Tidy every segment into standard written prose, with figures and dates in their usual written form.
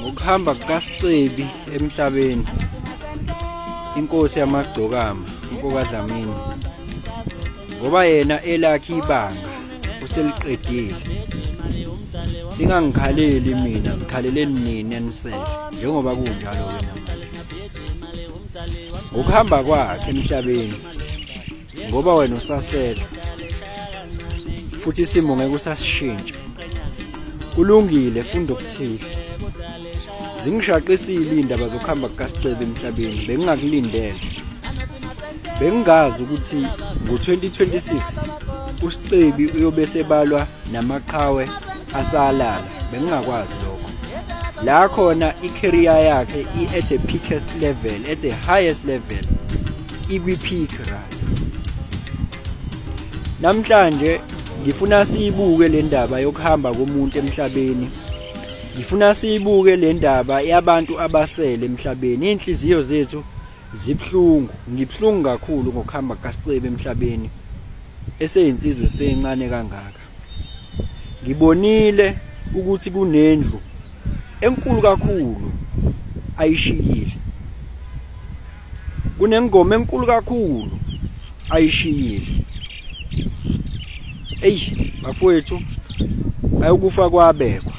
Ngokuhamba kukaSicebi emhlabeni, inkosi yamagcokama uMfokadlamini, ngoba yena elakhe ibanga useliqedile. Singangikhaleli mina, zikhaleleni nini anisele, njengoba kunjalo wena manje. Ngokuhamba kwakhe emhlabeni, ngoba wena usasela futhi isimo ngeke usasishintsha. Kulungile funda okuthile. Zingishaqisile indaba zokuhamba kukaSicebi emhlabeni, bengingakulindele. Bengingazi ukuthi ngo-2026 uSicebi uyobe sebalwa namaqhawe asalala, bengingakwazi lokho. La khona i-career yakhe at a peakest level, at a highest level, ikwi-peak right. Namhlanje ngifuna siyibuke le ndaba yokuhamba komuntu emhlabeni. Ngifuna siyibuke le ndaba yabantu abasele emhlabeni. Inhliziyo zethu zibhlungu, ngibhlungu kakhulu ngokuhamba kukaSicebi emhlabeni eseyinsizwe sencane kangaka. Ngibonile ukuthi kunendlu enkulu kakhulu ayishiyile. Kunengoma enkulu kakhulu ayishiyile. Bafowethu, ayokufa kwabekwa.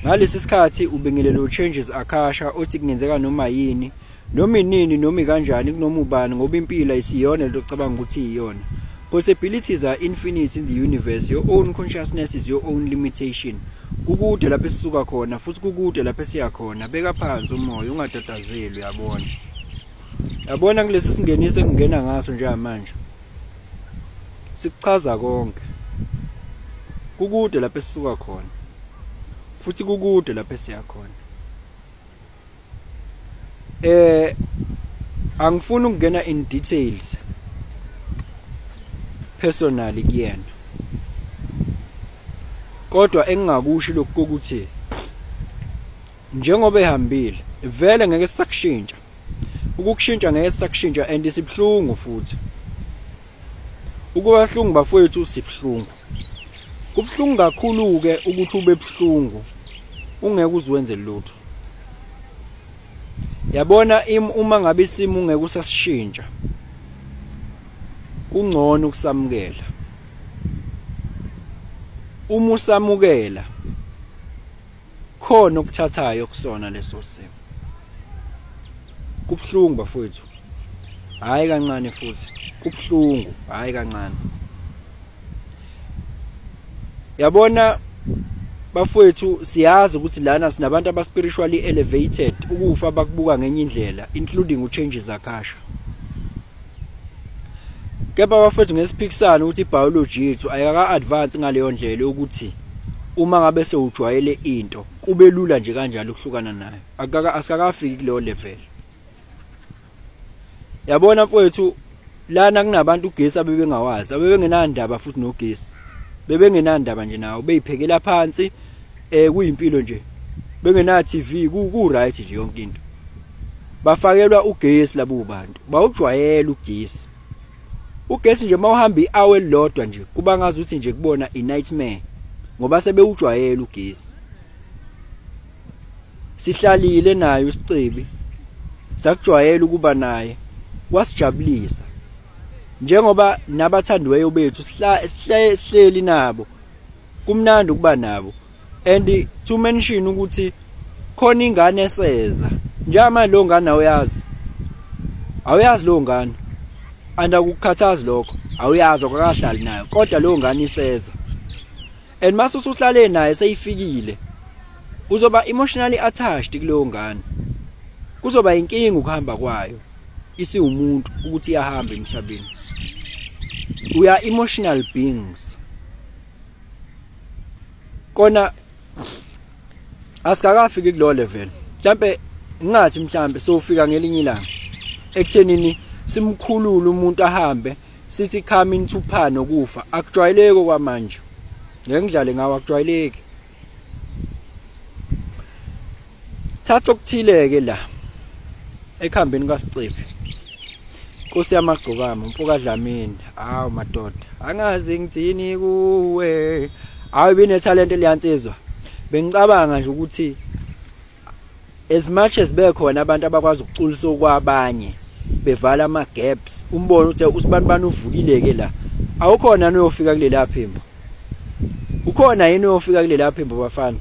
Ngalesi sikhathi ubingelelo changes Akasha othi kungenzeka noma yini, noma inini, noma kanjani, kunoma ubani, ngoba impilo ayisiyona lento ocabanga ukuthi iyona. Possibilities are infinite in the universe. Your own consciousness is your own limitation. Kukude lapho esisuka khona futhi kukude lapho esiya khona. Beka phansi umoya, ungatatazeli, uyabona. Yabona kulesi singenise kungena ngaso nje manje. Sikuchaza konke. Kukude lapho esisuka khona futhi kukude lapho esiya khona. Angifuni ukungena in details personally kuyena, kodwa engingakusho lokho ukuthi njengoba ehambile vele ngeke sisakushintsha. Ukukushintsha ngeke sisakushintsha and sibhlungu futhi. Ukuba buhlungu bafowethu sibhlungu. Kubhlungu kakhulu ke ukuthi ube buhlungu ungeke uzwenze lutho. Yabona uma ngabe isimo ungeke usasishintsha, kungcono ukusamukela. Uma usamukela khona ukuthathayo kusona leso simo. Kubhlungu bafowethu, hayi kancane futhi. Kubhlungu, hayi kancane. Yabona bafowethu, siyazi ukuthi lana sinabantu aba spiritually elevated, ukufa bakubuka ngenye indlela, including uchanges Akasha. Kepha bafowethu ngesiphikisana ukuthi ibiology yethu ayaka advance ngaleyo ndlela ukuthi uma ngabe sewujwayele into kube lula nje kanjalo ukuhlukana nayo. Asikakafiki kuleyo level. Yabona mfowethu, lana kunabantu ugesi abebengawazi, abebengenandaba futhi nogesi. Bebengenandaba nje nawo, beyiphekela phansi, kuyimpilo nje. Bengena TV, ku right nje yonke into. Bafakelwa ugesi labo bantu. Bawujwayela ugesi. Ugesi nje mawuhamba i-hour elilodwa nje kuba ngazi ukuthi nje kubona i-nightmare ngoba sebewujwayela ugesi. Sihlalile naye uSicebi, sakujwayela ukuba naye, wasijabulisa. Njengoba nabathandiweyo bethu sihleli nabo, kumnandi ukuba nabo. And to mention ukuthi khona ingane eseza njama lo ngane awuyazi lo ngane, andakukhathazi lokho, awuyazi okakahlali nayo, kodwa lo ngane iseza. And mase usuhlale naye seyifikile, uzoba emotionally attached kuleyo ngane. Kuzoba inkingi ukuhamba kwayo isiwumuntu ukuthi iyahamba emhlabeni. We are emotional beings. Kona asikakafiki kulo level. Mhlambe ngathi mhlambe sofika ngelinye ilanga ekuthenini simkhulule umuntu ahambe sithi come into phano kufa. Akujwayeleke kwamanje. Ngeke ngidlale ngawo, akujwayeleke. Thatha okuthileke la ekhambeni kaSicebi. Nkosi yamagcokama uMfokadlamini, hawu madoda, angazi ngithini kuwe. Hayi bene talent eliyansizwa. Bengicabanga nje ukuthi as much as bekhona abantu abakwazi ukuculisa okwabanye bevala ama gaps umbono ukuthi usibani uvukile ke la awukhona noyofika kulela phimbo ukhona yini oyofika kulela phimbo bafana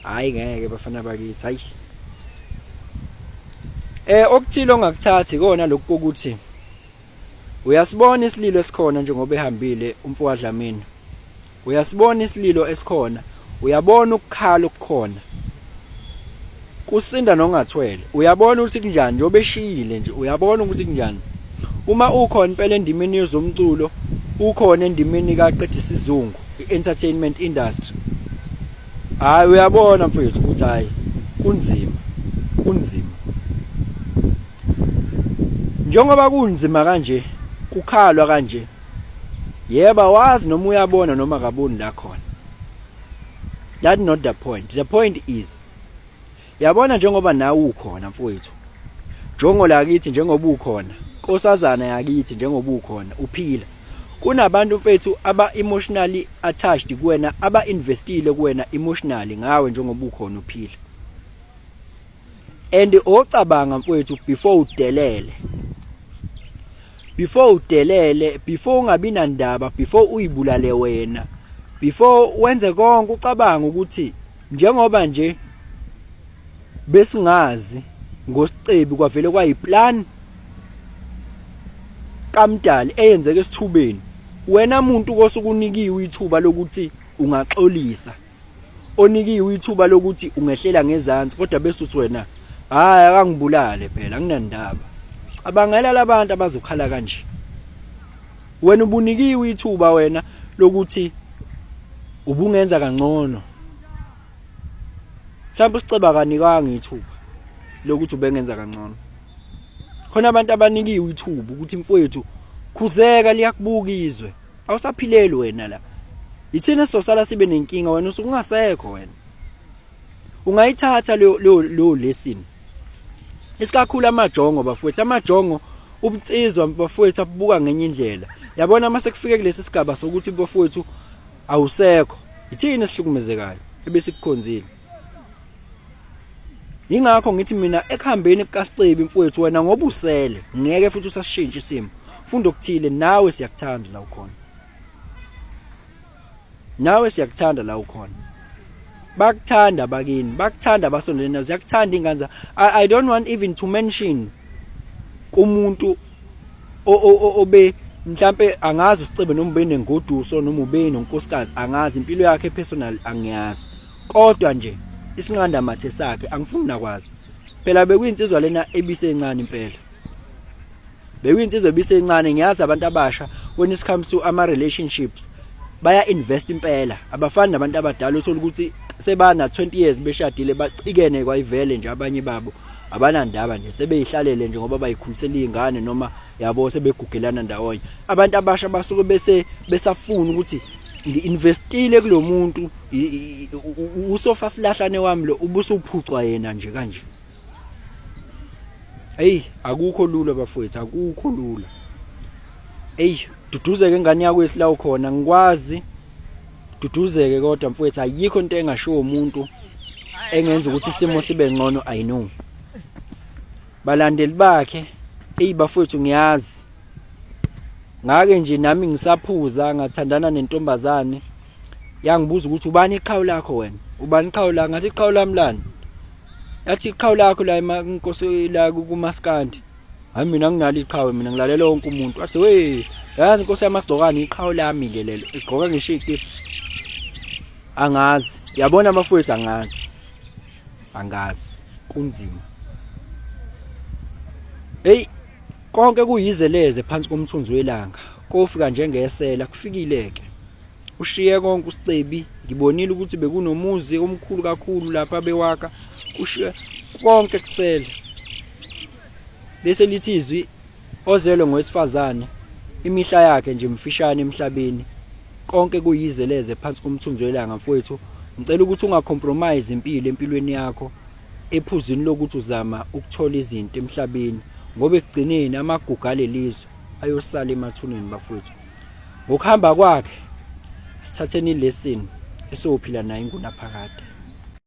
hayi ngeke bafana bakithi hayi okuthile ongakuthathi kona lokho kokuthi uyasibona isililo esikhona njengoba ehambile umfowabo Dlamini uyasibona isililo esikhona uyabona ukukhala okukhona kusinda nongathwele uyabona ukuthi kunjani njobe eshiyile nje uyabona ukuthi kunjani uma ukhona impela endimeni yezomculo ukhona endimeni kaqedisa isizungu i-entertainment industry hayi uyabona mfethu ukuthi hayi kunzima njengoba kunzima kanje kukhalwa kanje yeba wazi noma uyabona noma akaboni la khona that's not the point is yabona njengoba nawe ukhona mfowethu jongo lakithi njengoba ukhona nkosazana yakithi njengoba ukhona uphila kunabantu mfethu aba emotionally attached kuwena aba investile kuwena emotionally ngawe njengoba ukhona uphila and ocabanga mfowethu before ungabi nandaba before uyibulale wena before wenze konke ucabanga ukuthi njengoba nje besingazi ngosicebi kwavele kwayiplan kamdali eyenzeke esithubeni wena umuntu kosukunikiwe ithuba lokuthi ungaxolisa onikiwe ithuba lokuthi ungehlela ngezantsi kodwa bese uthi wena hayi akangibulale phela nginandaba abangela labantu abazokhala kanje wena ubunikiwe ithuba wena lokuthi ubungenza kangcono mhlawumbe siceba kanikanga ithuba lokuthi ubengenza kangcono khona abantu abanikiwe ithuba ukuthi mfowethu khuzeka liyakubuka izwe awusaphileli wena la ithina sosala sibe nenkinga wena usungasekho wena ungayithatha lo lesson isikakhulu amajongo bafowethu amajongo ubunsizwa bafowethu abubuka ngenye indlela yabona mase kufike kulesi sigaba sokuthi bafowethu awusekho ithina sihlukumezekayo ebese kukhonzile ingakho ngithi mina ekuhambeni kukaSicebi mfowethu wena ngoba usele ngeke futhi usashintsha isimo funda okuthile nawe siyakuthanda la ukhona bakuthanda bakini bakuthanda basondelena ziyakuthanda inganza I don't want even to mention kumuntu obe mhlambe angazi uSicebi noma ube nengoduso noma ube nonkosikazi angazi impilo yakhe personal angiyazi kodwa nje isinqanda mathe sakhe angifuni nakwazi phela bekuyintsizwa lena ebisencane impela bekuyintsizwa ebisencane ngiyazi abantu abasha when it comes to ama relationships baya invest impela abafani nabantu abadala uthola ukuthi sebana 20 years beshadile bacikene kwayivele nje abanye babo abanandaba nje sebeyihlalele nje ngoba bayikhulisela izingane noma yabo sebegugelana ndawonye abantu abasha basuke besafuna ukuthi ngiinvestile kulomuntu usofa silahlane wami lo ubusuphucwa yena nje kanje hey akukho lula bafowethu akukho lula hey duduzeke ngani yakwesi la ukhona ngikwazi duduzeke kodwa mfowethu ayikho into engashiwo umuntu engenza ukuthi isimo sibe ngcono I know balandeli bakhe hey bafowethu ngiyazi ngake nje nami ngisaphuza ngathandana nentombazane yangibuza ukuthi ubani iqhawe lakho wena ubani iqhawe la ngathi iqhawe lami lani yathi iqhawe lakho la inkosi la kuMaskandi hayi mina nginalo iqhawe mina ngilalela wonke umuntu athi we yazi inkosi yamagcokani iqhawe lami ke lelo igqoka ngishiki angazi yabona abafowethu angazi kunzima hey konke kuyizeleze phansi komthunzi welanga kofika njengesela kufikileke ushiye konke uSicebi ngibonile ukuthi bekunomuzi omkhulu kakhulu lapha bewaka ushiye konke kusele bese lithi izwi ozelwe ngowesifazane imihla yakhe nje mfishane emhlabeni konke kuyizeleze phansi komthunzi welanga mfowethu ngicela ukuthi ungacompromise empilweni yakho ephuzini lokuthi uzama ukuthola izinto emhlabeni ngoba ekugcineni amagugu alelizwe ayosala emathuneni bafowethu ngokuhamba kwakhe sithatheni lesson esophila nayo ingunaphakade